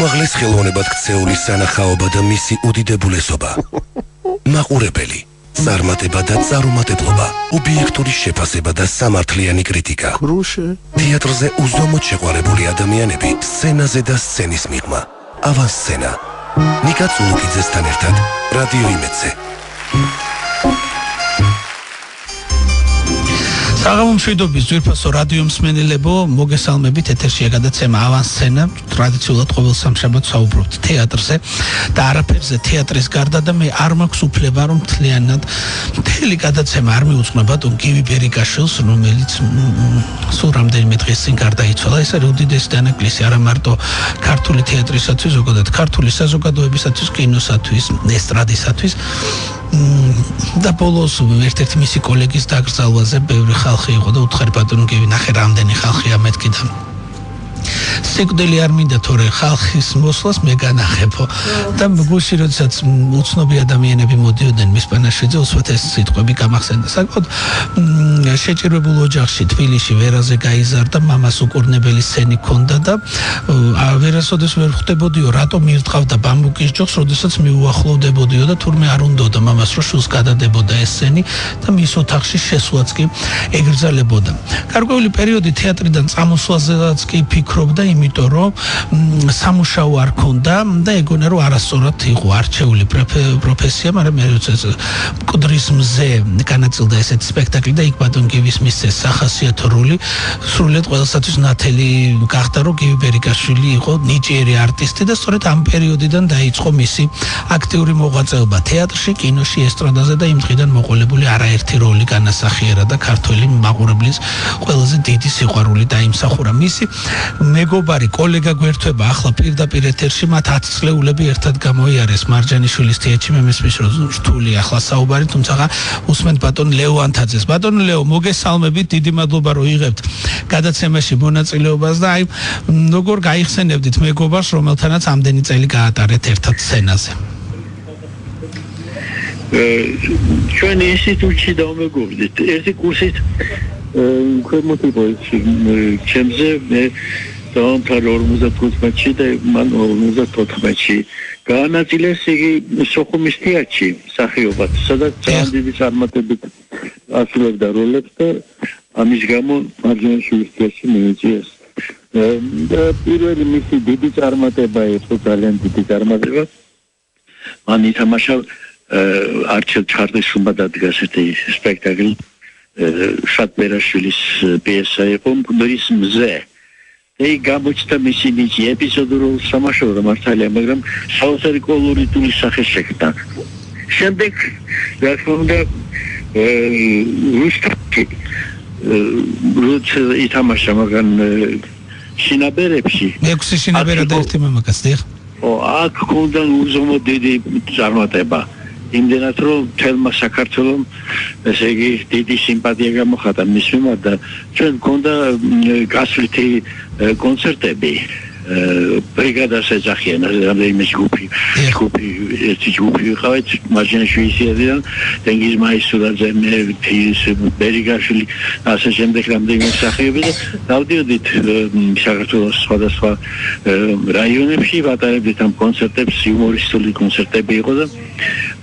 უმაღლეს ხელოვნებად ქცეული სანახაობა და მისი უდიდებულესობა. მაყურებელი, წარმატება და წარუმატებლობა, ობიექტური შეფასება და სამართლიანი კრიტიკა. თეატრზე უზომოდ შეყვარებული ადამიანები, სცენაზე და სცენის მიღმა. ავანსცენა. ნიკა წულუკიძესთან ერთად, რადიო იმედზე. საღამო მშვიდობის ძვირფასო რადიო მსმენელებო, მოგესალმებით ეთერშია გადაცემა ავანსცენა. ტრადიციულად ყოველ სამშაბათს საუბრობთ თეატრზე და არაფერზე თეატრის გარდა და მე არ მაქვს უფლება რომ მთლიანად მთელი გადაცემა არ მიუძღვნა ბატონ გივი ბერიკაშვილს, რომელიც სულ რამდენიმე დღის წინ გარდაიცვალა. ეს არის უდიდესი დანაკლისი არა მარტო ქართული თეატრისათვის, ზოგადად ქართული საზოგადოებისათვის, კინოსათვის, ესტრადისათვის. და ბოლოს ერთ-ერთი მისი კოლეგის დაკრძალვაზე ბევრი ხალხი იყო და უთხარი ბატონო გივი ნახე რამდენი ხალხია მეთქი და სიკვდილი არ მინდა თორე ხალხის მოსვლას მე განახებო და გულში როდესაც უცნობი ადამიანები მოდიოდნენ მის პანაშვიდზე უსვათ ეს სიტყვები გამახსენდა საკმაოდ შეჭირებულ ოჯახში თბილისში ვერაზე გაიზარდა მამას უკურნებელი სცენი ჰქონდა და ვერასოდეს ვერ ხვდებოდიო რატომ ირტყავდა ბამბუკის ჯოხს როდესაც მიუახლოვდებოდიო და თურმე არ უნდოდა მამას რომ შულს გადადებოდა ეს სცენი და მის ოთახში შესვლაც კი ეგრძელებოდა გარკვეული პერიოდი თეატრიდან წამოსვლაზეც კი ფიქრობდა იმიტომ რომ სამუშაო არ ქონდა და ეგონა რომ არასწორად იყო არჩეული პროფესია, მაგრამ მე როდესაც მკვდრის მზე განაწილდა ესეთი სპექტაკლი და იქ ბატონ გივის მისცეს სახასიათო როლი, სრულიად ყველასათვის ნათელი გახდა რომ გივი ბერიკაშვილი იყო ნიჭიერი არტისტი და სწორედ ამ პერიოდიდან დაიწყო მისი აქტიური მოღვაწეობა თეატრში, კინოში, ესტრადაზე და იმ დღიდან მოყოლებული არაერთი როლი განასახიერა და ქართველი მაყურებლის ყველაზე დიდი სიყვარული დაიმსახურა. მისი მეგობარი კოლეგა გვერდება ახლა პირდაპირ ეთერში მათ 10 წლეულები ერთად გამოიარეს მარჯანიშვილის თეატრში მე მესმის რომ რთული ახლა საუბარი თუმცა უსმენთ ბატონ ლეო ანთაძეს. ბატონ ლეო მოგესალმებით, დიდი მადლობა რომ იღებთ გადაცემაში მონაწილეობას და აი როგორ გაიხსენებდით მეგობარს რომელთანაც ამდენი წელი გაატარეთ ერთად სცენაზე. ჩვენ ინსტიტუტში დავმეგობრდით ერთი კურსით ქვემოთიყო ჩემზე მე დავამთავრე 55-ში და მან 54-ში გაანაწილეს იგი სოხუმის თეატრში მსახიობად, სადაც ძალიან დიდი წარმატებით ასრულებდა როლებს და ამის გამო მარჯანიშვილის თეატრში მიიწვიეს. და პირველი მისი დიდი წარმატება იყო ძალიან დიდი წარმატება. მან ითამაშა არჩილ ჩხარდაშვილმა დადგას ერთი სპექტაკლი შატბერაშვილის პიესა იყო მკვდრის მზე. Ei გამოჩნდა მისი ნიჭი ეპიზოდურ სამაშორო მართალია, მაგრამ საოცარი კოლორიტული სახე შექმნა. შემდეგ რა თქმა უნდა რუსკი ითამაშა მაგან შინაბერებში. 6 შინაბერა და ერთი მამაკაც დიახ. აქ ჰქონდა უზომოდ დიდი წარმატება. იმდენად რომ თელმა საქართველოს ესე იგი დიდი სიმპათია გამოხატა მის მიმართ და ჩვენ გქონდა გასვლითი კონცერტები ბრიგადას ეძახიან რამდენიმე ჯგუფი ერთი ჯგუფი ვიყავით მარჯანიშვილის თეატრიდან თენგიზ მაისურაძე მე ბერიკაშვილი ასე შემდეგ რამდენიმე მსახიობი და დავდიოდით საქართველოს სხვადასხვა რაიონებში ვატარებდით ამ კონცერტებს იუმორისტული კონცერტები იყო და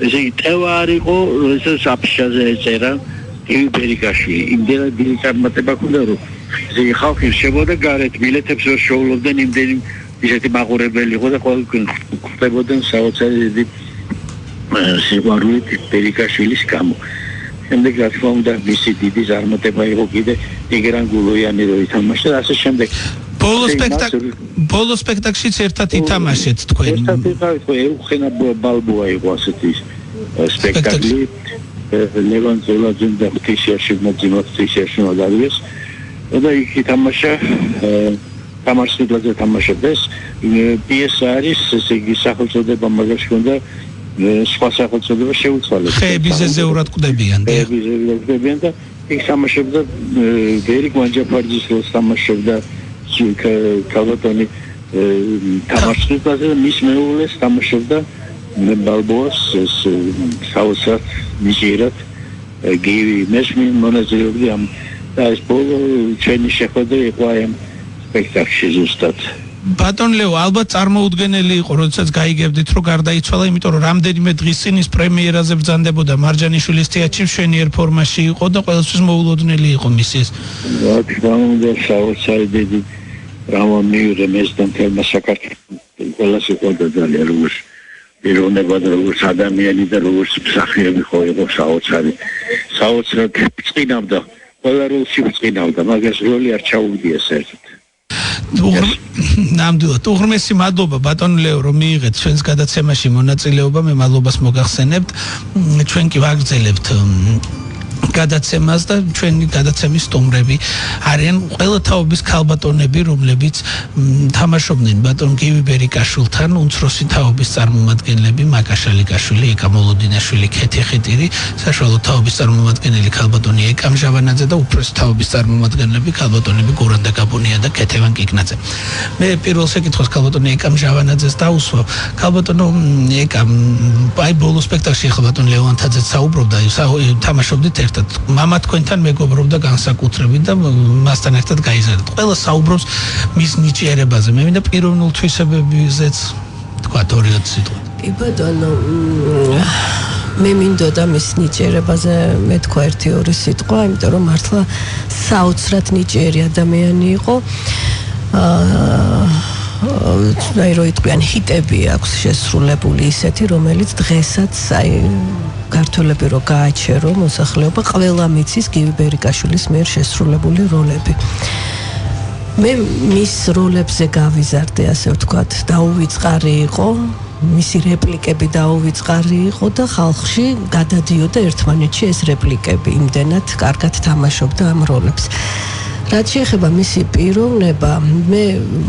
ესე იგი ტევა არ იყო როდესაც აფშაზე ეწერა გივი ბერიკაშვილი იმდენად დიდი წარმატება ჰქონდა რომ ესე იგი ხალხი რჩებოდა გარეთ ბილეთებს ვერ შეუვლებდნენ იმდენი ისეთი მაყურებელი იყო და ყველგან ხვდებოდნენ საოცარი დიდი სიყვარული ბერიკაშვილის გამო. შემდეგ რა თქმა უნდა მისი დიდი წარმატება იყო კიდე ტიგრან გულოიანი რო ითამაშა და ასე შემდეგ. ბოლო სპექტაკლშიც ერთად ითამაშეთ თქვენ. ერთად იყავით, ეუხენა ბალბოა იყო ასეთი სპექტაკლი. ლევან ზოლაძე და ღვთისიაში მოძიმოთისიაში მოდარიეს. და იქ ითამაშა თამაშს თამაშობდეს პიესა არის ესე იგი სახელწოდება მაგას ჰქონდა სხვა სახელწოდება შეუცვალეს. ხეებზე ზეურად კვდებიან და ხეებზე ზეურად კვდებიან და იქ თამაშობდა ვერი გვანჯაფარძის როლს თამაშობდა კალბატონი თამაშობდა მის მეუღლეს თამაშობდა ბალბოას საოცარ ნიჭიერად გივი მესმი მონაწილეობდი ამ და ეს ბოლო ჩვენი შეხვედრა იყო ამ სპექტაკლში ზუსტად ბატონ ლეო, ალბათ წარმოუდგენელი იყო, როდესაც გაიგებდით, რომ გარდაიცვალა, იმიტომ რომ რამდენიმე დღის წინ ის პრემიერაზე ბრძანდებოდა მარჯანიშვილის თეატრში მშვენიერ ფორმაში იყო და ყველასთვის მოულოდნელი იყო მისის. რა თქმა უნდა, საოცარი დიდი რამა მიიღე მესთან თელმა საქართველოს ყველას იყო და ძალიან როგორც პიროვნება და როგორც ადამიანი და როგორც მსახიობი ხო იყო საოცრად წინავდა, ყველა როლში წინავდა, მაგას როლი არ ჩაუგდია საერთოდ. ნამდვილად უღრმესი მადლობა ბატონ ლეო რომ მიიღეთ ჩვენს გადაცემაში მონაწილეობა მე მადლობას მოგახსენებთ ჩვენ კი ვაგრძელებთ გადაცემას და ჩვენი გადაცემის სტუმრები არიან ყველა თაობის ქალბატონები რომლებიც თამაშობდნენ ბატონ გივი ბერიკაშვილთან უმცროსი თაობის წარმომადგენლები მაკაშა ლიკაშვილი ეკა მოლოდინაშვილი ქეთი ხიტირი საშუალო თაობის წარმომადგენელი ქალბატონი ეკა მჟავანაძე და უფროსი თაობის წარმომადგენლები ქალბატონები გურანდა გაბუნია და ქეთევან კიკნაძე მე პირველ საკითხს ქალბატონი ეკა მჟავანაძეს დაუსვა ქალბატონო ეკა აი ბოლო სპექტაკლში ქალბატონ ლეონთაძე საუბრობდა თამაშობდით ერთად მამა თქვენთან მეგობრობდა განსაკუთრებით და მასთან ერთად გაიზარდეთ. ყველა საუბრობს მის ნიჭიერებაზე. მე მინდა პიროვნულ თვისებებზეც თქვა 2-3 სიტყვა. კი ბატონო, მე მინდოდა მის ნიჭიერებაზე მეთქვა 1-2 სიტყვა, იმიტომ რომ მართლა საოცრად ნიჭიერი ადამიანი იყო. აი რო იტყვიან ჰიტები აქვს შესრულებული ისეთი, რომელიც დღესაც აი ქართველები რო გააჩერო მოსახლეობა ყველა მიცის გივი ბერიკაშვილის მიერ შესრულებული როლები. მე მის როლებზე გავიზარდე, ასე ვთქვათ, დაუვიწყარი იყო, მისი რეპლიკები დაუვიწყარი იყო და ხალხში გადადიოდა ერთმანეთში ეს რეპლიკები, იმდენად კარგად თამაშობდა ამ როლებს. რაც შეეხება მისი პიროვნება, მე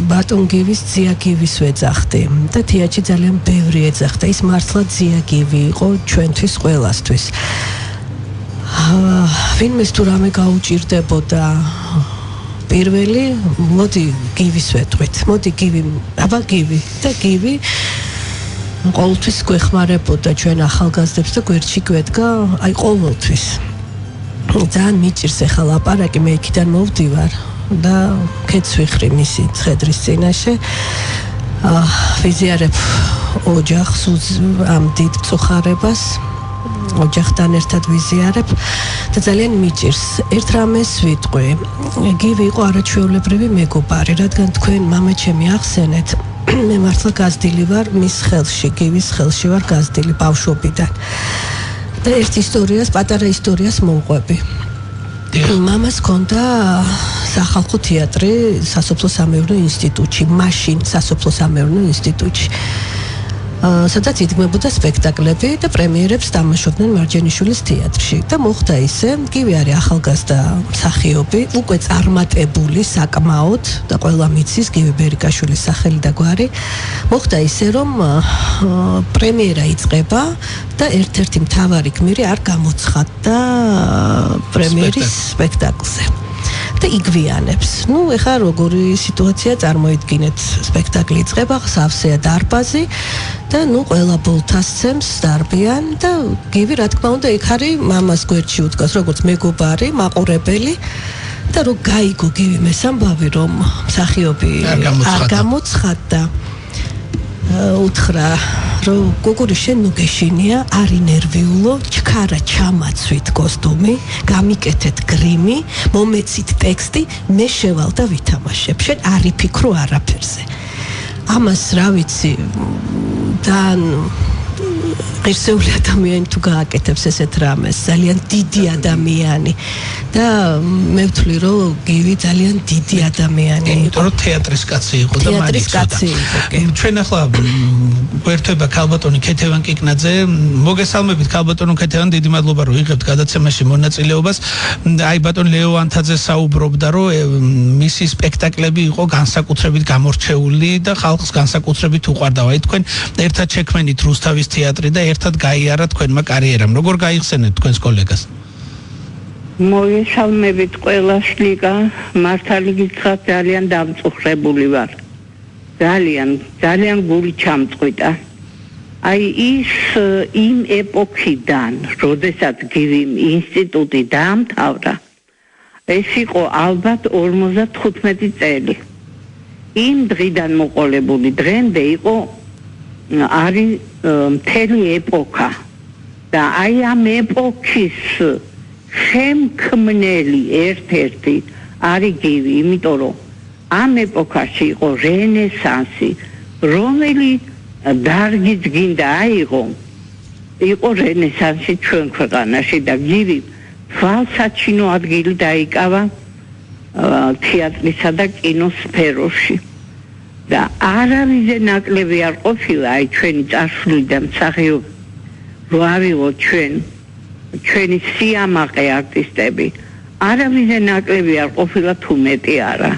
ბატონ გივის ძია გივის ვეძახდი და თეატრში ძალიან ბევრი ეძახდა. ის მართლა ძია გივი იყო ჩვენთვის ყველასთვის. ვინმეს თუ რამე გაუჭირდებოდა პირველი, მოდი გივის ვეტყვით. მოდი გივი, აბა გივი და გივი ყოველთვის გვეხმარებოდა ჩვენ ახალგაზრდებს და გვერდში გვედგა, აი ყოველთვის. ძალიან მიჭირს ახლა ლაპარაკი მე იქიდან მოვდივარ და ქეთს ვიხრი მისი ცხედრის წინაშე ვიზიარებ ოჯახს ამ დიდ წუხარებას ოჯახთან ერთად ვიზიარებ და ძალიან მიჭირს ერთ რამეს ვიტყვი გივი იყო არაჩვეულებრივი მეგობარი რადგან თქვენ მამაჩემი ახსენეთ მე მართლა გაზრდილი ვარ მის ხელში გივის ხელში ვარ გაზრდილი ბავშვობიდან და ერთ ისტორიას, პატარა ისტორიას მოვყვები. მამას ჰქონდა სახალხო თეატრი სასოფლო-სამეურნეო ინსტიტუტში, მაშინ სასოფლო-სამეურნეო ინსტიტუტში. სადაც იდგმებოდა სპექტაკლები და პრემიერებს თამაშობდნენ მარჯანიშვილის თეატრში. და მოხდა ისე, გივი არის ახალგაზრდა მსახიობი, უკვე წარმატებული საკმაოდ და ყველა მიცის გივი ბერიკაშვილის სახელი და გვარი. მოხდა ისე, რომ პრემიერა იწყება და ერთ-ერთი მთავარი გმირი არ გამოცხადდა პრემიერის სპექტაკლზე. და იგვიანებს. ნუ ეხლა როგორი სიტუაცია წარმოიდგინეთ, სპექტაკლი იწყება, სავსეა დარბაზი და ნუ ყველა ბოლთას ცემს დარბიან და გივი რა თქმა უნდა იქ არის მამას გვერდში უდგას როგორც მეგობარი, მაყურებელი და რო გაიგო გივი მესამბავი რომ მსახიობი არ გამოცხადდა უთხრა რომ გოგორი შენ ნუ გეშინია არი ნერვიულო ჩქარა ჩამაცვით კოსტუმი გამიკეთეთ გრიმი მომეცით ტექსტი მე შევალ და ვითამაშებ შენ არი ფიქრო არაფერზე ამას რა ვიცი დან ღირსეული ადამიანი თუ გააკეთებს ესეთ რამეს ძალიან დიდი ადამიანი და მე ვთვლი რომ გივი ძალიან დიდი ადამიანი იყო იმიტომ რომ თეატრის კაცი იყო და თეატრის კაცი იყო ჩვენ ახლა გვერდება ქალბატონი ქეთევან კიკნაძე მოგესალმებით ქალბატონო ქეთევან დიდი მადლობა რომ იღებთ გადაცემაში მონაწილეობას აი ბატონ ლეონთაძე საუბრობდა რომ მისი სპექტაკლები იყო განსაკუთრებით გამორჩეული და ხალხს განსაკუთრებით უყვარდა აი თქვენ ერთად შექმნით რუსთავის თეატრი და ერთად გაიარა თქვენმა კარიერამ როგორ გაიხსენეთ თქვენს კოლეგას მოგესალმებით ყველას ლიკა მართალი გითხრათ ძალიან დამწუხრებული ვარ ძალიან გული ჩამწყვიტა აი ის იმ ეპოქიდან როდესაც გივიმ ინსტიტუტი დაამთავრა ეს იყო ალბათ 55 წელი იმ დღიდან მოყოლებული დღემდე იყო არის მთელი ეპოქა და აი ამ ეპოქის შემქმნელი ერთ-ერთი არის გივი, იმიტომ რომ ამ ეპოქაში იყო რენესანსი, რომელიც დარგით გინდა აიღო, იყო რენესანსი ჩვენ ქვეყანაში და გივი თვალსაჩინო ადგილი დაიკავა თეატრისა და კინოს სფეროში. და არავის ნაკლები არ ყოფილა აი ჩვენი წარსული და მსახიობი რო ავიღოთ ჩვენი სიამაყე არტისტები არავის ნაკლები არ ყოფილა თუ მეტი არა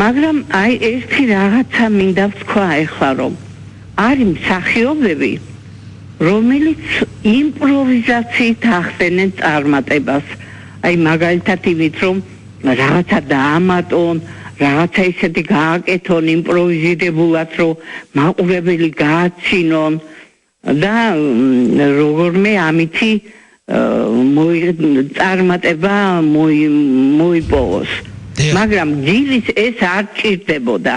მაგრამ აი ერთი რაღაცა მინდა ვთქვა ეხლა რომ არის მსახიობები რომელიც იმპროვიზაციით ახდენენ წარმატებას აი მაგალითად იმით რომ რაღაცა დაამატონ რაღაცა ისეთი გააკეთონ იმპროვიზირებულად რომ მაყურებელი გააცინონ და როგორმე ამითი წარმატება მოიპოვოს მაგრამ გილის ეს არ ჭირდებოდა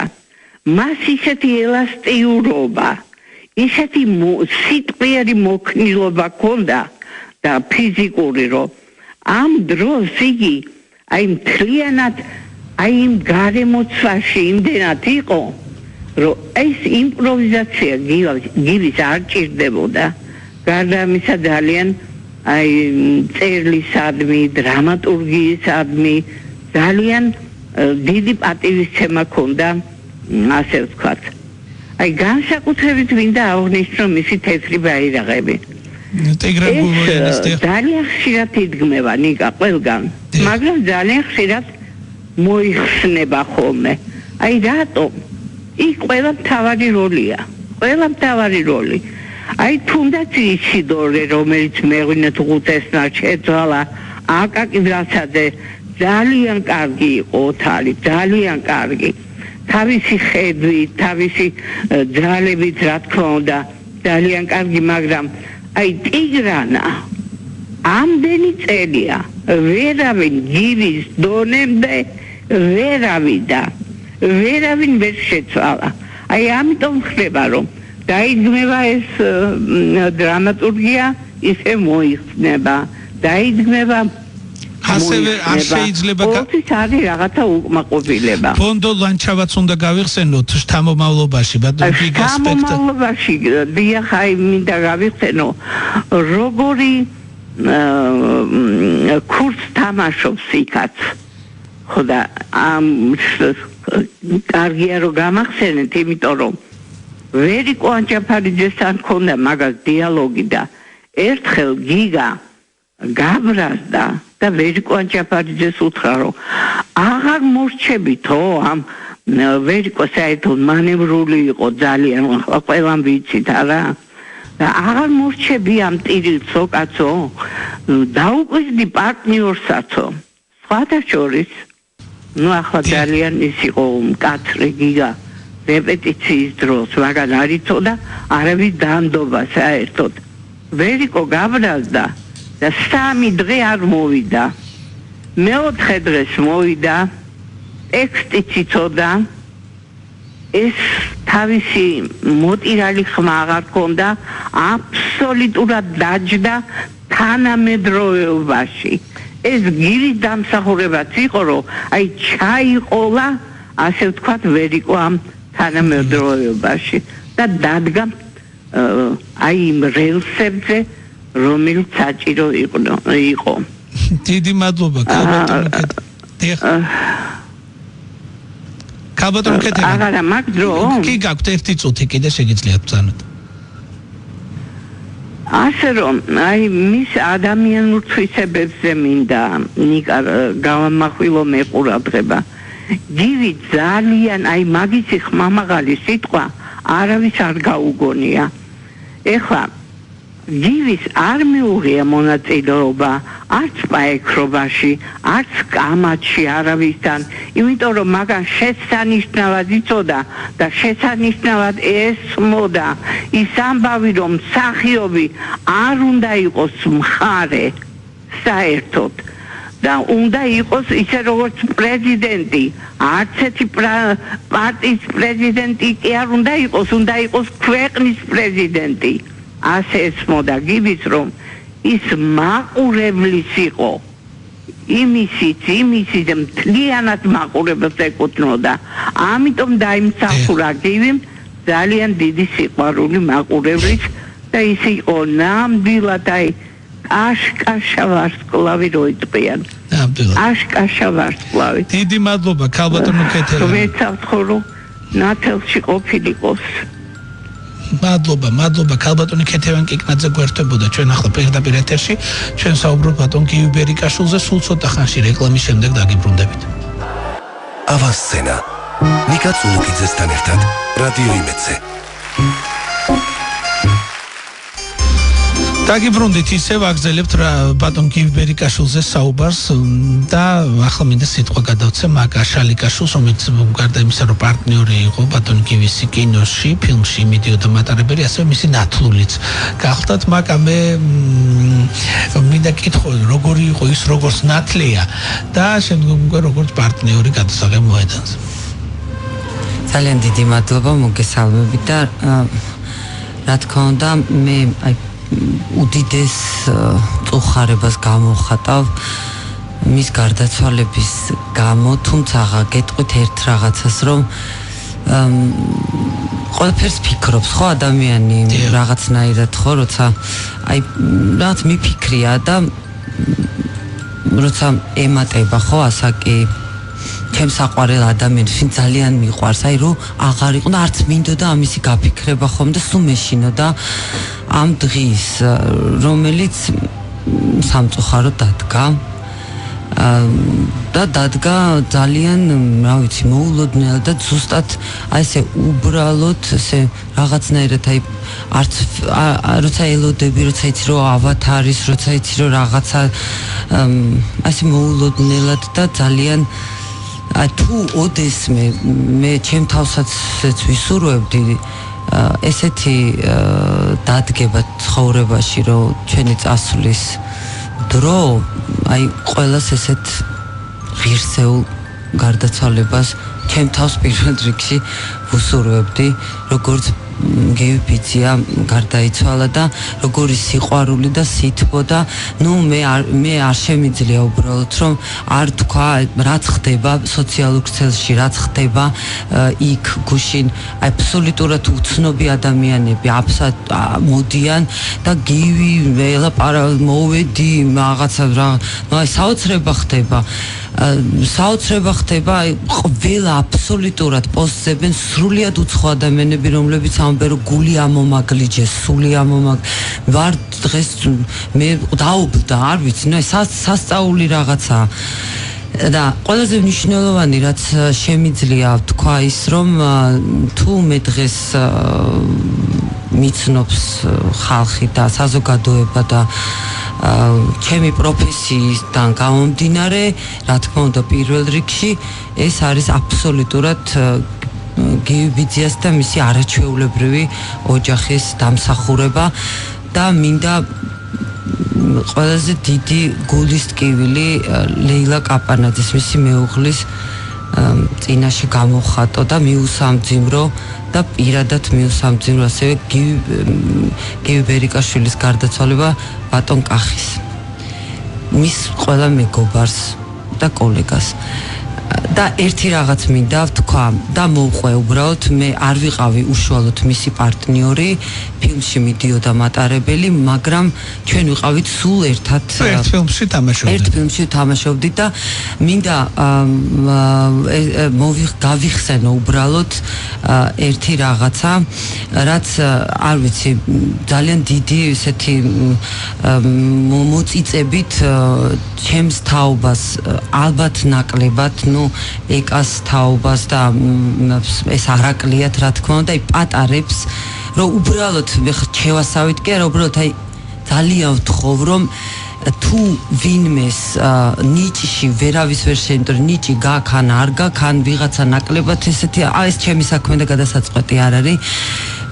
მას ისეთი ელასტიურობა ისეთი სიტყვიერი მოქნილობა ჰქონდა და ფიზიკური რომ ამ დროს იგი აი მთლიანად აი იმ გარემოცვაში იმდენად იყო რომ ეს იმპროვიზაცია გილის არ ჭირდებოდა გარდა ამისა ძალიან აი წერლისადმი დრამატურგიისადმი ძალიან დიდი პატივისცემა ჰქონდა ასე ვთქვათ აი განსაკუთრებით მინდა აღნიშნო მისი თეთრი ბაირაღები ძალიან ხშირად იდგმება ნიკა ყველგან მაგრამ ძალიან ხშირად მოიხსნება ხოლმე აი რატო იქ ყველა მთავარი როლია ყველა მთავარი როლი აი თუნდაც ისიდორე რომელიც მეღვინეთ ღუთესნა შეცვალა აკაკი ბრასაძე ძალიან კარგი იყო ოთარი ძალიან კარგი თავისი ხედვით თავისი ძალებით რა თქმა უნდა ძალიან კარგი მაგრამ აი ტიგრანა ამდენი წელია ვერავინ გივის დონემდე ვერავინ ვერ შეცვალა აი ამიტომ ხდება რომ დაიდგმება ეს დრამატურგია ისე მოიხსნება დაიდგმება ასევე არ შეიძლება ყოველთვის არის რაღაცა უკმაყოფილება ფონდო ლანჩავაც უნდა გავიხსენოთ შთამომავლობაში ბატონო შთამომავლობაში დიახ აი მინდა გავიხსენო როგორი კურსს თამაშობს იქაც ხოდა ამ კარგია რომ გამახსენეთ იმიტომ რომ ვერიკო ანჯაფარიძესთან ჰქონდა მაგას დიალოგი და ერთხელ გიგა გაბრაზდა და ვერიკო ანჯაფარიძეს უთხრა რომ აღარ მორჩებითო ამ ვერიკო საერთოდ მანევრული იყო ძალიან ყველამ ვიცით არა და აღარ მორჩები ამ ტირილცო კაცო დაუკვირდი პარტნიორსაცო სხვათა შორის ნუ ახლა ძალიან ის იყო მკაცრი გიგა რეპეტიციის დროს მაგან არ იცოდა არავის დანდობა საერთოდ ვერიკო გაბრაზდა და 3 დღე არ მოვიდა მეოთხე დღეს მოვიდა ტექსტიც იცოდა ეს თავისი მოტირალი ხმა აღარ ჰქონდა აბსოლუტურად დაჯდა თანამედროვეობაში ეს გილის დამსახურებაც იყო რომ აი ჩაიყოლა ასე ვთქვათ ვერიკო ამ თანამედროვეობაში და დადგა აი იმ რელსებზე რომელიც საჭირო იყო დიდი მადლობა კაბატონ კეთება აღარა მაგ დრო კი გაქვთ ერთი წუთი კიდე შეგიძლიათ ბრძანოთ ასე რომ აი მის ადამიანურ თვისებებზე მინდა ნიკა გავამახვილო მეყურადღება გივი ძალიან აი მაგისი ხმამაღალი სიტყვა არავის არ გაუგონია ეხლა გივის არ მიუღია მონაწილეობა არც პაექრობაში არც კამათში არავისთან იმიტომ რომ მაგან შესანიშნავად იცოდა და შესანიშნავად ესმოდა ის ამბავი რომ მსახიობი არ უნდა იყოს მხარე საერთოდ და უნდა იყოს ისე როგორც პრეზიდენტი, არც ერთი პარტიის პრეზიდენტი კი არ უნდა იყოს ქვეყნის პრეზიდენტი. ასე ესმოდა გიბის რომ ის მაყურებლის იყო. იმისიც მთლიანად მაყურებელს ეკუთვნოდა. ამიტომ დაიმსახურა გივიმ ძალიან დიდი სიყვარული მაყურებლის და ის იყო ნამდვილად აშკაშა ვარსკვლავი რო იტყვიან. აშკაშა ვარსკვლავი. დიდი მადლობა ქალბატონო ქეთევანი. ვეცავთხო ნათელში ყოფილიყოს. მადლობა ქალბატონი ქეთევანი კიკნაძე გვერდებოდა ჩვენ ახლა პირდაპირ ეთერში. ჩვენ საუბრობთ ბატონ გივი ბერიკაშვილზე, სულ ცოტა ხანში რეკლამის შემდეგ დაგიბრუნდებით. ავანსცენა ნიკა წულუკიძესთან ერთად რადიო იმედზე. დაგიბრუნდით ისევ აგზელებთ ბატონ გივი ბერიკაშვილზე საუბარს და ახლა მინდა სიტყვა გადავცე მაგ აშალიკაშვილს, რომელიც გარდა იმისა რომ პარტნიორი იყო ბატონ გივის კინოში, ფილმში მიდიოდა მატარებელი, ასევე მისი ნათლულიც გახლდათ, მაგრამ მე მინდა კითხო როგორი იყო ის როგორც ნათლია და შემდგომ როგორც პარტნიორი გადასაღებ მოედანზე. ძალიან დიდი მადლობა მოგესალმებით და რა თქმა უნდა მე უდიდეს წუხარებას გამოვხატავ მის გარდაცვალების გამო, თუმცა გეტყვით ერთ რაღაცას, რომ ყველაფერს ფიქრობს ხო ადამიანი რაღაცნაირად ხო, როცა რაღაც მიფიქრია და როცა ემატება ხო ასაკი ჩემს საყვარელ ადამიანს, ვინ ძალიან მიყვარს, რომ აღარ იყო და არც მინდოდა ამისი გაფიქრება ხომ და სულ მეშინოდა ამ დღის, რომელიც სამწუხაროდ დადგა და დადგა ძალიან, რა ვიცი, მოულოდნელად და ზუსტად ესე უბრალოდ ესე რაღაცნაირად არც როცა ელოდები, როცა იცი რომ ავათ არის, როცა იცი რომ რაღაცა ასე მოულოდნელად და ძალიან თუ ოდეს მე ჩემ თავსაც ვისურვებდი ესეთი დადგება ცხოვრებაში, რომ ჩვენი წასვლის დრო ყველას ესეთ ღირსეულ გარდაცვალებას ჩემ თავს პირველ რიგში ვუსურვებდი, როგორც გივი ბიძია გარდაიცვალა და როგორი სიყვარული და სითბო და მე არ შემიძლია უბრალოდ რომ არ თქვა რაც ხდება სოციალურ ქსელში, რაც ხდება იქ გუშინ აბსოლუტურად უცნობი ადამიანები მოდიან და გივი მოვედი რაღაცა რა საოცრება ხდება ყველა აბსოლუტურად პოსტებენ სრულიად უცხო ადამიანები, რომლებიც ამბობენ რომ გული ამომაგლიჯეს, სული ვარ დღეს მე დაუბლდა, არ ვიცი, სასწაული რაღაცაა. და ყველაზე მნიშვნელოვანი რაც შემიძლია თქვა ის რომ თუ მე დღეს მიცნობს ხალხი და საზოგადოება და ჩემი პროფესიისგან გამომდინარე, რა თქმა უნდა პირველ რიგში ეს არის აბსოლუტურად გივი ბიძიას და მისი არაჩვეულებრივი ოჯახის დამსახურება და მინდა ყველაზე დიდი გულის ტკივილი ლეილა კაპანაძის მისი მეუღლის წინაშე გამოვხატო და მიუსამძიმრო და პირადად მიუსამძიმრო ასევე გივი ბერიკაშვილის გარდაცვალება ბატონ კახის მის ყველა მეგობარს და კოლეგას და ერთი რაღაც მინდა ვთქვა და მოვყვე უბრალოდ მე არ ვიყავი უშუალოდ მისი პარტნიორი ფილმში მიდიოდა მატარებელი, მაგრამ ჩვენ ვიყავით სულ ერთად ერთ ფილმში თამაშობდით და მინდა გავიხსენო უბრალოდ ერთი რაღაცა, რაც არ ვიცი ძალიან დიდი ესეთი მოწიწებით ჩემს თაობას ალბათ ნაკლებად ეკას თაობას და ეს არაკლიათ რა თქმა უნდა პატარებს რომ უბრალოდ შევასავით კი არა უბრალოდ ძალიან ვთხოვ რომ თუ ვინმეს ნიჭში ვერავის ვერ შეინტერესებს ნიჭი გაქან არ გაქან ვიღაცა ნაკლებად ესეთი ეს ჩემი საქმე და გადასაწყვეტი არ არის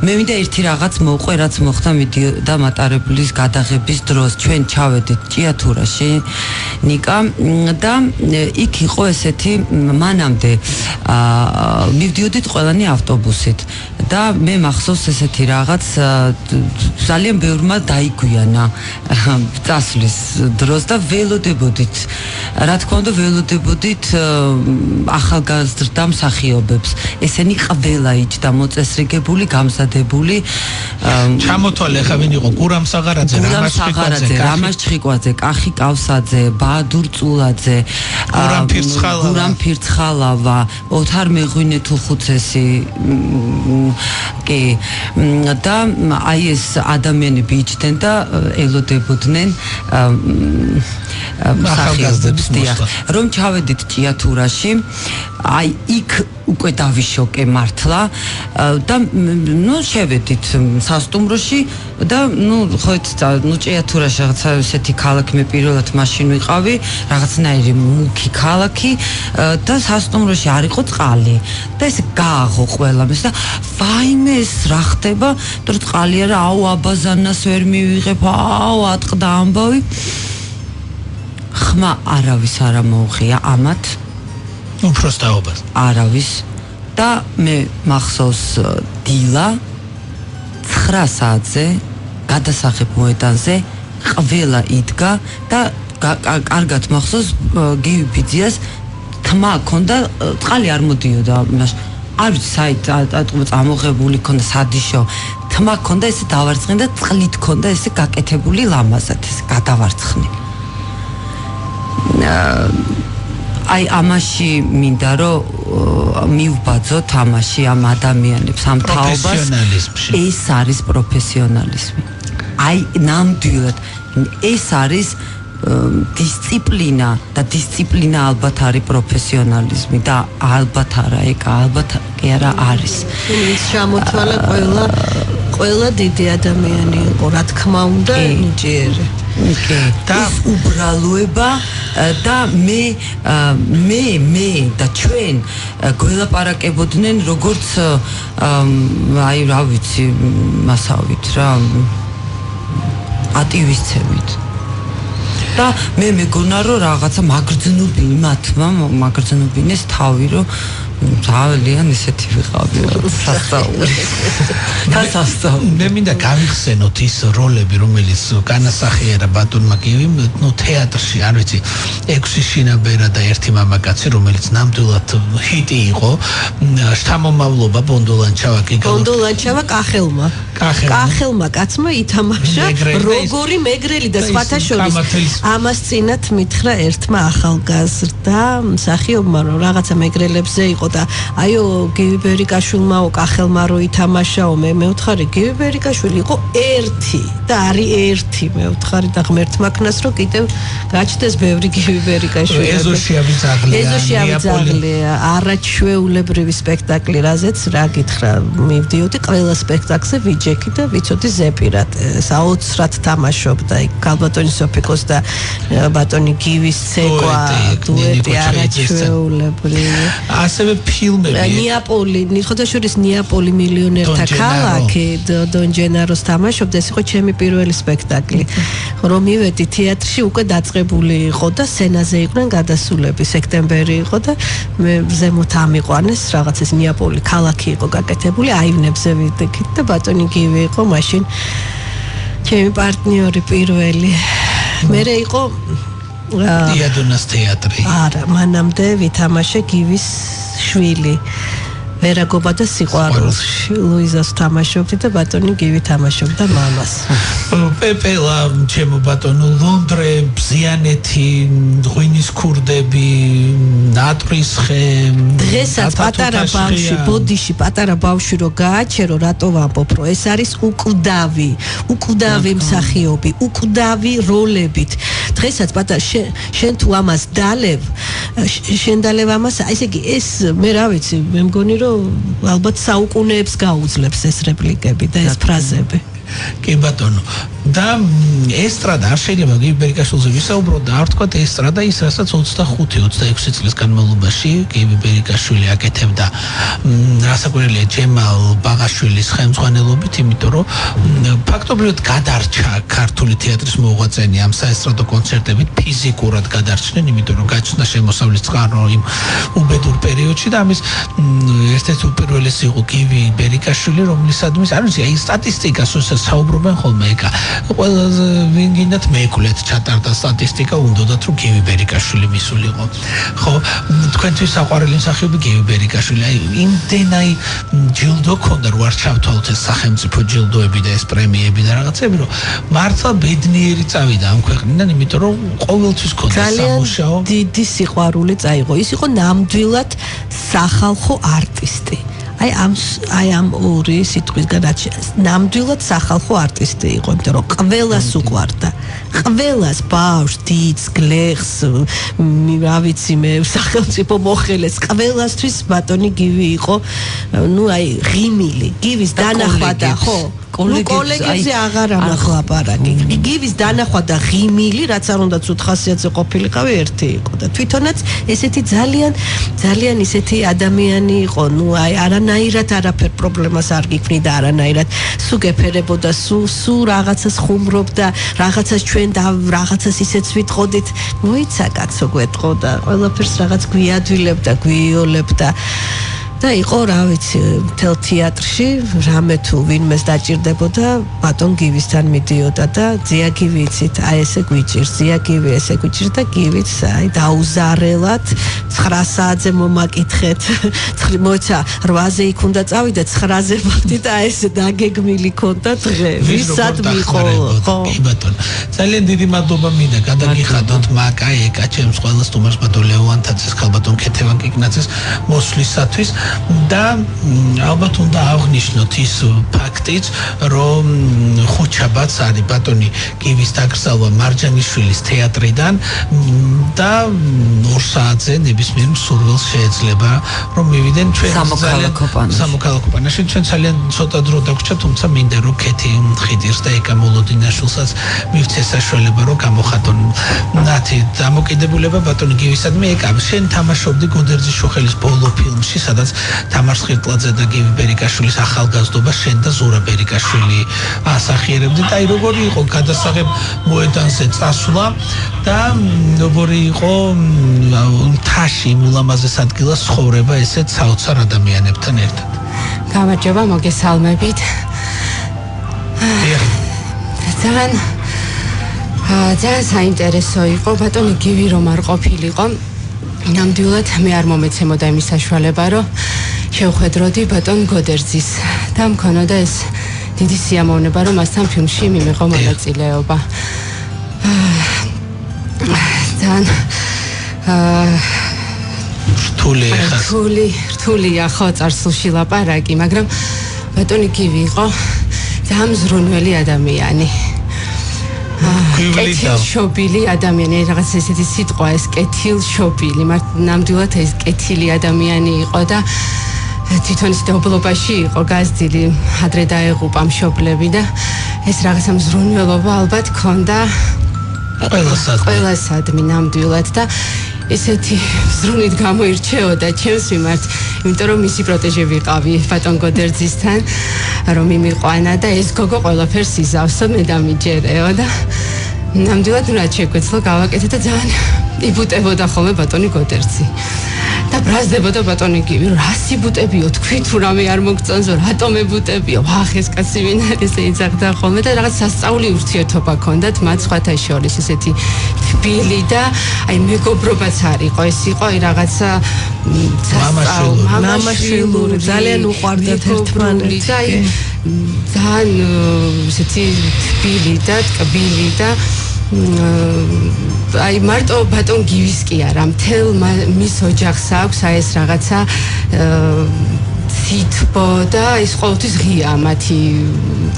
მე მინდა ერთი რაღაც მოვყვე, რაც მოხდა მიდიოდა მატარებლის გადაღების დროს. ჩვენ ჩავედით ჭიათურაში, ნიკა და იქ იყო ესეთი მანამდე მივდიოდით ყველანი ავტობუსით და მე მახსოვს ესეთი რაღაც ძალიან ბევრმა დაიგვიანა წასვლის დროს და ველოდებოდით. რა თქმა უნდა ველოდებოდით ახალგაზრდა მსახიობებს. ესენი ყველა იჯდა მოწესრიგებული, გამზადებული. ჩამოთვალე ხა ვინ იყო? გურამ საღარაძე, რამაზ ჩხიკვაძე, კახი კავსაძე, ბაადურ წულაძე, გურამ ფირცხალავა, ოთარ მეღვინე თულხუცესი, კი და აი ეს ადამიანები იჯდნენ და ელოდებოდნენ მსახიობებს. რომ ჩავედით ჭიათურაში, აი იქ უკვე დავიშოკე მართლა და ნუ შევედით სასტუმროში და ნუ ხოით ნუ ჭიათურაში რაღაცა ესეთი ქალაქი მე პირველად მაშინ ვიყავი, რაღაცნაირი მუქი ქალაქი და სასტუმროში არ იყო წყალი და ეს გააღო ყველამეს და ვაიმე ეს რა ხდება? თუ წყალი არა, აუ აბაზანას ვერ მივიღებ, აუ ატყდა ამბავი. ხმა არავის არ მოუღია ამათ. უფროს დაობას. არავის და მე მახსოვს დილა 9 საათზე გადასახებ მოედანზე ყველა იდგა და კარგად მახსოვს გივი ბიძიას თმა ქონდა, წყალი არ მოდიოდა იმას. არ ვიცი საით წამოღებული ქონდა სადიშო. თმა ქონდა ესე დავარცხნი და წყლით ქონდა ესე გაკეთებული ლამაზად ესე გადავარცხნი. აი ამაში მინდა რომ მივბაძოთ ამაში ამ ადამიანებს ამ თაობას. ეს არის პროფესიონალიზმი. აი ნამდვილად ეს არის დისციპლინა და დისციპლინა ალბათ არის პროფესიონალიზმი და ალბათ არა ეგ ალბათ კი არა არის. ის შემოთვალე ყველა დიდი ადამიანი იყო, რა თქმა უნდა, ნიჭიერი. და უბრალოება და მე და ჩვენ გველაპარაკებოდნენ როგორც აი რა ვიცი მასავით რა ატივისცემით და მე მეგონა რომ რაღაცა მაგრძნობინეს თავი რომ ძალიან ისეთი ვიყავი სასწაული. მე მინდა გავიხსენოთ ის როლები, რომელიც განასახიერა ბატონმა გივიმ, ნუ თეატრში, არ ვიცი, 6 შინაბერა და 1 მამაკაცი, რომელიც ნამდვილად ჰიტი იყო. შთამომავლობა ბონდოლანჩავა კი ბონდოლანჩავა კახელმა კაცმა ითამაშა როგორი მეგრელი და სხვათა შორის. ამას წინათ მითხრა ერთმა ახალგაზრდა მსახიობმა, რომ რაღაცა მეგრელებზე იყო და აიო გივი ბერიკაშვილმაო კახელმა რო ითამაშაო მე მევთხარი გივი ბერიკაშვილი იყო ერთი და არის ერთი მევთხარი და ღმერთმა ქნას რომ კიდევ გაჩნდეს ბევრი გივი ბერიკაშვილი. ეზოში ავიძაღლია არაჩვეულებრივი სპექტაკლი, რაზეც რა გითხრა მივდიოდი ყველა სპექტაკლზე ვიჯექი და ვიცოდი ზეპირად საოცრად თამაშობდა იქ ქალბატონი სოფიკოს და ბატონი გივის ცეკვა დუეტი არაჩვეულებრივი. ასევე ფილმები ნეაპოლი, ხოთაშორის ნეაპოლი მილიონერთა ქალაქი დონ ჯენაროს თამაშობდა, ეს იყო ჩემი პირველი სპექტაკლი. რომ მივედი თეატრში უკვე დაწყებული იყო და სცენაზე იყვნენ გადასულები, სექტემბერი იყო და მე ზემოთ ამიყვანეს რაღაც ეს ნეაპოლი ქალაქი იყო გაკეთებული, აივნებზე ვიდექით და ბატონი გივი იყო მაშინ ჩემი პარტნიორი პირველი. მერე იყო დიადონას თეატრი. არა, მანამდე ვითამაშე გივის შვილი ვერაგობა და სიყვარულში ლუიზას თამაშობდი და ბატონი გივი თამაშობდა მამას. პეპელა ჩემო ბატონო ლონდრე ბზიანეთი ღვინის ქურდები ნატრის ხე დღესაც პატარა ბავშვი ბოდიში პატარა ბავშვი რო გააჩერო რატო ვამბობ რომ ეს არის უკვდავი მსახიობი უკვდავი როლებით დღესაც პატარა შენ თუ ამას დალევ შენ დალევ ამას ესე იგი ეს მე რა ვიცი მე მგონი რომ ალბათ საუკუნეებს გაუძლებს ეს რეპლიკები და ეს ფრაზები. კი ბატონო და ესტრადა არ შეიძლება გივი ბერიკაშვილზე ვისაუბროთ და არ ვთქვათ ესტრადა ის რასაც 25-26 წლის განმავლობაში გივი ბერიკაშვილი აკეთებდა რასაკვირველია ჯემალ ბაღაშვილის ხელმძღვანელობით იმიტომ რომ ფაქტობრივად გადარჩა ქართული თეატრის მოღვაწენი ამ საესტრადო კონცერტებით ფიზიკურად გადარჩნენ იმიტომ რომ გაჩნდა შემოსავლის წყარო იმ უბედურ პერიოდში და ამის ერთ-ერთი უპირველესი იყო გივი ბერიკაშვილი რომლისადმი არ ვიცი აი სტატისტიკას როცა საუბრობენ ხოლმე ეკა ყველაზე ვინ გინდათ მეეკლეთ ჩატარდა სტატისტიკა უნდათ რომ გივი ბერიკაშვილი მისულიყო ხო თქვენთვის საყვარელი მსახიობი გივი ბერიკაშვილი აი იმდენაი ჯილდო ქონდა რომ არ ჩავთვალოთ ეს სახელმწიფო ჯილდოები და ეს პრემიები და რაღაცები რომ მართლა ბედნიერი წავიდა ამ ქვეყნიდან იმიტომ რომ ყოველთვის ქონდა სამუშაო დიდი სიყვარული წაიღო ის იყო ნამდვილად სახალხო არტისტი აი ამ ორი სიტყვისგან ნამდვილად სახალხო არტისტი იყო იმიტომ რომ ყველას უყვარდა ყველას ბავშვს დიდს გლეხს რა ვიცი მე სახელმწიფო მოხელეს ყველასთვის ბატონი გივი იყო ნუ აი ღიმილი გივის დანახვა და ხო კოლეგებზე აღარ ამახლაპარაკი გივის დანახვა და ღიმილი რაც არ უნდა ცუდ ხასიათზე ყოფილიყავი ერთი იყო და თვითონაც ესეთი ძალიან ისეთი ადამიანი იყო ნუ აი არანაირად არაფერ პრობლემას არ გიქმნიდა არანაირად სულ გეფერებოდა სულ რაღაცას ხუმრობდა რაღაცას ჩვენ და რაღაცას ისეც ვიტყოდით მოიცა კაცო გვეტყო და ყველაფერს რაღაც გვიადვილებდა გვიოლებდა და იყო რა ვიცი მთელ თეატრში რამე თუ ვინმეს დაჭირდებოდა ბატონ გივისთან მიდიოდა და ძია გივი იცით აი ესე გვიჭირს ძია გივი ესე გვიჭირს და გივიც აი დაუზარელად 9 საათზე მომაკითხეთ მოიცა 8-ზე იქ უნდა წავიდე 9-ზე ვახდი და აი ესე დაგეგმილი ქონდა დღე ვისაც მიყო ხო კი ბატონო ძალიან დიდი მადლობა მინდა გადაგიხადოთ მაკა ეკა ჩემს ყველა სტუმარს ბატონ ლევანთაძეს ქალბატონ ქეთევან კიკნაძეს მოსვლისათვის და ალბათ უნდა აღნიშნოთ ის ფაქტიც რომ ხუჩაბაც არის ბატონი გივის დაკრძალვა მარჯანიშვილის თეატრიდან და 2 საათზე ნებისმიერ მსურველს შეეძლება რომ მივიდნენ ჩვენ სამოქალაქო პანაში ჩვენ ძალიან ცოტა დრო დაგვრჩა თუმცა მინდა რომ ქეთი ხიდირს და ეკა მოლოდინაშვილსაც მივცეს საშუალება რომ გამოხატონ ნათი დამოკიდებულება ბატონი გივისადმი ეკა შენ თამაშობდი გონდერძის შოხელის ბოლო ფილმში სადაც თამარ ხირტლაძე და გივი ბერიკაშვილის ახალგაზრდობა შენ და ზურა ბერიკაშვილი ასახიერებდი და აი როგორი იყო გადასაღებ მოედანზე წასვლა და როგორი იყო მთაში ულამაზეს ადგილას ცხოვრება ესეთ საოცარ ადამიანებთან ერთად გამარჯობა მოგესალმებით ძალიან საინტერესო იყო ბატონი გივი რომ არ ყოფილიყო ნამდვილად მე არ მომეცემოდა იმის საშუალება რომ შევხვედროდი ბატონ გოდერძის და მქონოდა ეს დიდი სიამოვნება რომ მასთან ფილმში მიმიღო მონაწილეობა ძალიან რთულია ხო წარსულში ლაპარაკი მაგრამ ბატონი გივი იყო ძალიან მზრუნველი ადამიანი კეთილშობილი ადამიანი რაღაც ესეთი სიტყვა ეს კეთილშობილი ნამდვილად ეს კეთილი ადამიანი იყო და თვითონ ის დაბლობაში იყო გაზრდილი ადრე დაეღუპა მშობლები და ეს რაღაცა მზრუნველობა ალბათ ქონდა ყველასადმი ნამდვილად და ესეთი ზრუნით გამოირჩეოდა ჩემს მიმართ იმიტომ რომ მისი პროტეჟე ვიყავი ბატონ გოდერძისთან რომ მიმიყვანა და ეს გოგო ყველაფერს იზავსო მე დამიჯერეო და ნამდვილად რაც შეგვეცლო გავაკეთე და ძალიან იბუტებოდა ხოლმე ბატონი გოდერძი და ბრაზდებოდა ბატონი გივი რას იბუტებიო თქვი თუ რამე არ მოგწონზო რატომ ებუტებიო ვახ ეს კაცი ვინ არის ეძახდა ხოლმე და რაღაც სასწაული ურთიერთობა ქონდათ მათ სხვათა შორის ესეთი თბილი და აი მეგობრობაც არისო ეს იყო აი რაღაცა მამაშვილური ძალიან უყვარდათ ერთმანეთს და აი ძალიან ესეთი თბილი და ტკბილი და აი მარტო ბატონ გივის კი არა მთელ მის ოჯახს აქვს აი ეს რაღაცა სითბო და ის ყოველთვის ღია მათი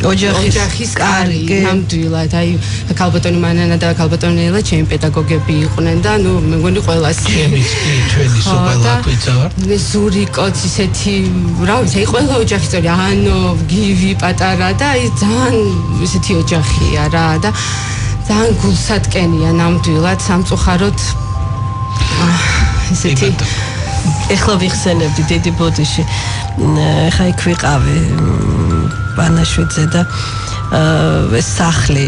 ოჯახის კარი ნამდვილად აი ქალბატონი მანანა და ქალბატონი ელა ჩემი პედაგოგები იყვნენ და ნუ მე მგონი ყველას ჩემი ჩვენი სოფელა ვიწავარ ზურიკოც ისეთი რა ვიცი აი ყველა ოჯახის წევრი ანო გივი პატარა და აი ძალიან ისეთი ოჯახია რა და ძალიან გულსატკენია ნამდვილად სამწუხაროდ ისეთი ეხლა ვიხსენებდი დიდი ბოდიში ხა იქ ვიყავი ბანაშვიდზე და ეს სახლი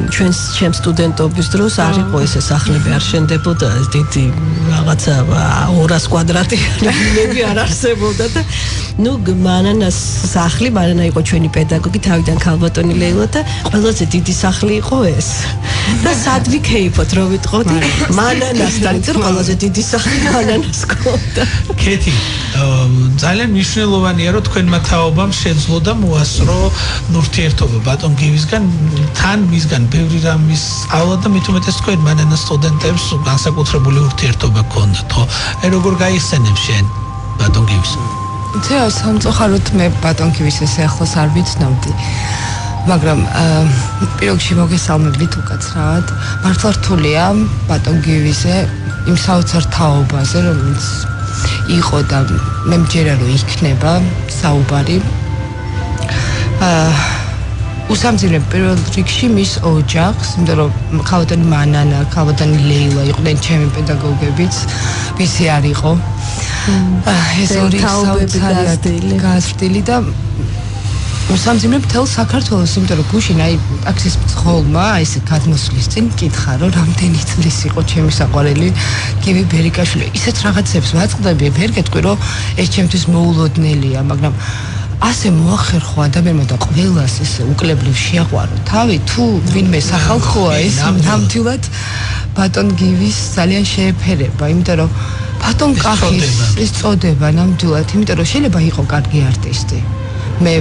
ჩვენს სტუდენტობის დროს არ იყო ესე სახლები არ შენდებოდა დიდი რაღაცა 200 კვადრატიანი ბინები არ არსებობდა და ნუ მანანას სახლი მანანა იყო ჩვენი პედაგოგი თავიდან ქალბატონი ლეილა და ყველაზე დიდი სახლი იყო ეს და სად ვიქეიფოთ რომ ვიტყოდი მანანასთან და ყველაზე დიდი სახლი მანანას ყავდა კეთი ძალიან მნიშვნელოვანია რომ თქვენმა თაობამ შეძლო და მოასწრო ურთიერთობა ბატონ გივისგან თან მისგან ბევრი რამის სწავლა და მით უმეტეს თქვენ მანანას სტუდენტებს განსაკუთრებული ურთიერთობა გქონდათ ხო აი როგორ გაიხსენებ შენ ბატონ გივის თეო სამწუხაროდ მე ბატონ გივის ეს ახლოს არ ვიცნობდი მაგრამ პიროგში მოგესალმებით უკაცრავად მართლა რთულია ბატონ გივისზე იმ საოცარ თაობაზე რომელიც იყო და მე მჯერა რომ იქნება საუბარი უსამძიმრებ პირველ რიგში მის ოჯახს, იმიტომ რომ ქალბატონი მანანა, ქალბატონი ლეილა იყვნენ ჩემი პედაგოგებიც, ვისი არ იყო. ეს ორი საოცარი გაზრდილი და უსამძიმრებ მთელ საქართველოს, იმიტომ რომ გუშინ აი ტაქსის მძღოლმა ესე გადმოსვლის წინ მკითხა რომ რამდენი წლის იყო ჩემი საყვარელი გივი ბერიკაშვილი. ისეთ რაღაცებს ვაწყდები, ვერ გეტყვი რომ ეს ჩემთვის მოულოდნელია, მაგრამ ასე მოახერხო ადამიანმა და ყველას ესე უკლებლივ შეაყვარო თავი თუ ვინმე სახალხოა ეს ნამდვილად ბატონ გივის ძალიან შეეფერება იმიტომ რომ ბატონ კახის ეს წოდება ნამდვილად იმიტომ რომ შეიძლება იყო კარგი არტისტი მე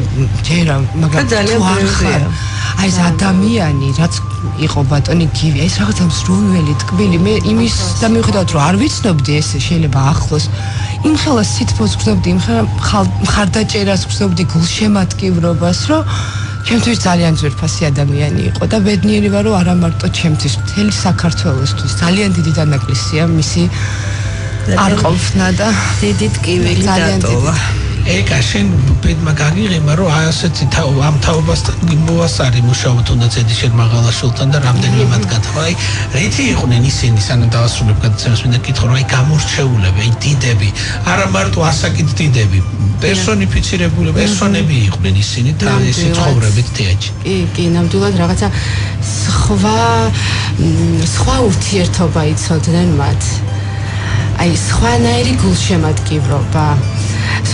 ჯერა მაგრამ ძალიან ბევრია აი ეს ადამიანი რაც იყო ბატონი გივი ეს რაღაცა მსროლელი ტკბილი მე იმის და მიუხედავად რომ არ ვიცნობდი ესე შეიძლება ახლოს იმ ხელას სითბოს გრძნობდი იმ მხარდაჭერას გრძნობდი გულშემატკივრობას რომ ჩემთვის ძალიან ძვირფასი ადამიანი იყო და ბედნიერი ვარ რომ არა მარტო ჩემთვის მთელი საქართველოსთვის ძალიან დიდი დანაკლისია მისი არყოფნა და დიდი ტკივილი დატოვა ეკა შენ ბედმა გაგიღება რომ ასეთი ამ თაობასთან მოასწარი მუშაობა თუნდაც ედიშერ მაღალაშვილთან და რამდენიმე მათგან აი რითი იყვნენ ისინი სანამ დავასრულებ გადაცემას მინდა გითხრა რომ აი გამორჩეულები აი დიდები არა მარტო ასაკით დიდები პერსონიფიცირებული პერსონები იყვნენ ისინი და ესე ცხოვრებით თეატრში კი ნამდვილად რაღაცა სხვა ურთიერთობა იცოდნენ მათ აი სხვანაირი გულშემატკივრობა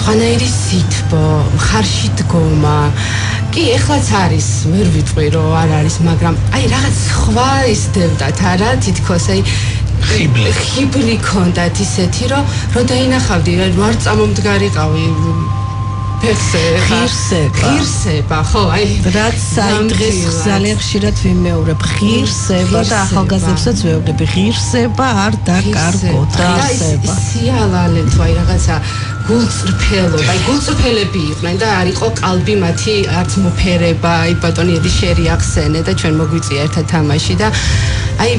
სხვანაირი სითბო, ხარში დგომა. კი, ეხლაც არის, ვერ ვიტყვი რომ არ არის, მაგრამ აი რაღაც სხვა ისდევდათ არა, თითქოს აი ხიბლი ქონდათ ისეთი რომ დაინახავდი რომ არ წამომდგარიყავი ღირსება, ხო, აი რაც აი დღეს ძალიან ხშირად ვიმეორებ ღირსება და ახალგაზრდებსაც ვეუბნები ღირსება არ დაკარგოთ ღირსება სიალალე თუ აი რაღაცა გულწრფელობა, აი გულწრფელები იყვნენ და არ იყო ყალბი მათი არც მოფერება, აი ბატონი ედიშერი ახსენე და ჩვენ მოგვიწია ერთად თამაში და აი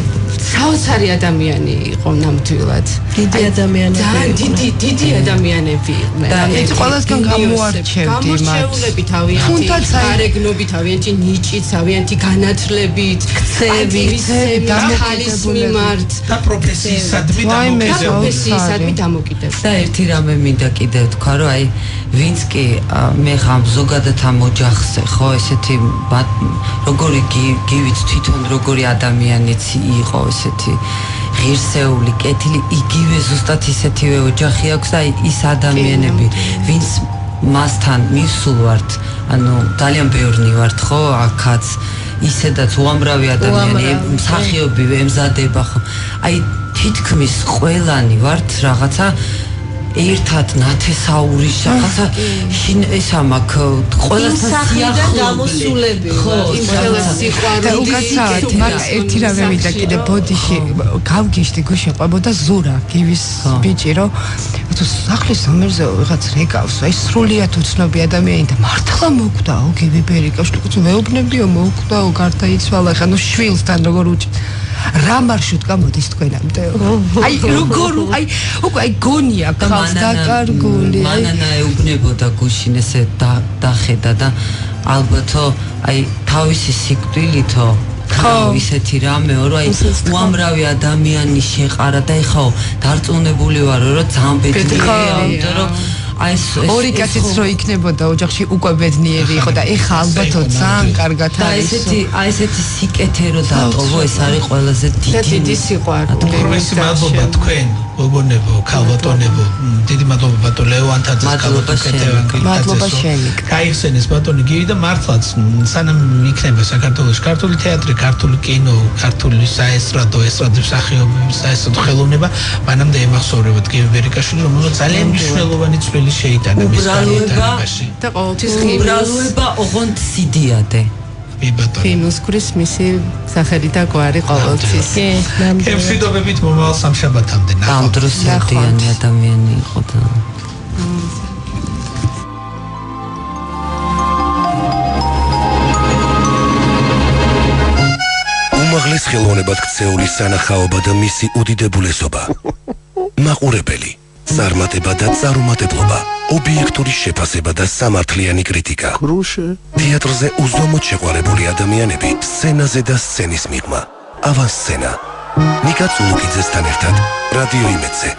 საოცარი ადამიანი იყო ნამდვილად. დიდი ადამიანები. დიდი ადამიანები იყვნენ. და ეს ყველასგან გამოარჩევდი მათ. გამოარჩეულები თავიანთი გარეგნობით, თავიანთი ნიჭით, თავიანთი განათლებით, ქცევით, ხალის მიმართ და პროფესიისადმი დამოკიდებული. და ერთი რამე მინდა კიდევ თქვა რომ აი ვინც კი მე ხამ ზოგადად ამ ოჯახზე ხო ესეთი როგორი გივით თვითონ როგორი ადამიანიც იყო ესეთი ღირსეული კეთილი იგივე ზუსტად ისეთივე ოჯახი აქვს აი ის ადამიანები ვინც მასთან მისულ ვართ ანუ ძალიან ბევრნი ვართ ხო აქაც ისედაც უამრავი ადამიანი მსახიობი ემზადება ხო აი თითქმის ყველანი ვართ რაღაცა ერთად ნათესაურის რაღაცა ესა მაქვს ყველასთან გამოსულები იმ ხელს სიყვარული და უკაცრავად მაგ ერთი რამე მინდა კიდე ბოდიში გავგიშდი გუშინ ყვებოდა ზურა გივის ბიჭი რომ თუ სახლის ზომერზე რაღაც რეკავს აი სრულიად უცნობი ადამიანი და მართლა მოკვდაო გივი ბერიკაში თუ მეუბნებიო მოკვდაო გარდაიცვალა ხა ნუ შვილთან როგორ უჭ რა მარშრუტ გამოდის თქვენამდე აი როგორ აი უკვე აი გონია ხალხს დაკარგული მანანა ეუბნებოდა გუშინ ესე დახედა და ალბათო აი თავისი სიკვდილითო ხო ისეთი რამეო რომ აი უამრავი ადამიანი შეყარა და ეხაო დარწმუნებული ვარო რომ ძალიან ბედნიერია იმიტომ რომ აი ეს ორი კაციც რო იქნებოდა ოჯახში უკვე ბედნიერი იყო და ეხა ალბათო ძალიან კარგად არის და ესეთი სიკეთე რო დატოვო ეს არის ყველაზე დიდი სიყვარული პროფესი მადლობა თქვენ გოგონებო ქალბატონებო დიდი მადლობა ბატონ ლევანთაძეს ქალბატონკეთევან მადლობა შენი გაიხსენეს ბატონი გივი და მართლაც სანამ იქნება საქართველოში ქართული თეატრი ქართული კინო ქართული საესტრადო მსახიობები საესტრადო ხელოვნება მანამდე ემახსოვრებათ გივი ბერიკაშვილი რომელიც ძალიან მნიშვნელოვანი წვლილი შეიტანა მის კარიერაში და ყოველთვის უბრალოება ოღონდ სიდიადე ფინუსკრის მისი სახელი და გვარი ყოველთვის ემშვიდობებით მომავალ სამშაბათამდე ამ დროს ერთიანი ადამიანი იყო და უმაღლეს ხელოვნებად ქცეული სანახაობა და მისი უდიდებულესობა მაყურებელი წარმატება და წარუმატებლობა ობიექტური შეფასება და სამართლიანი კრიტიკა თეატრზე უზომოდ შეყვარებული ადამიანები სცენაზე და სცენის მიღმა ავანსცენა ნიკა წულუკიძესთან ერთად რადიო იმედზე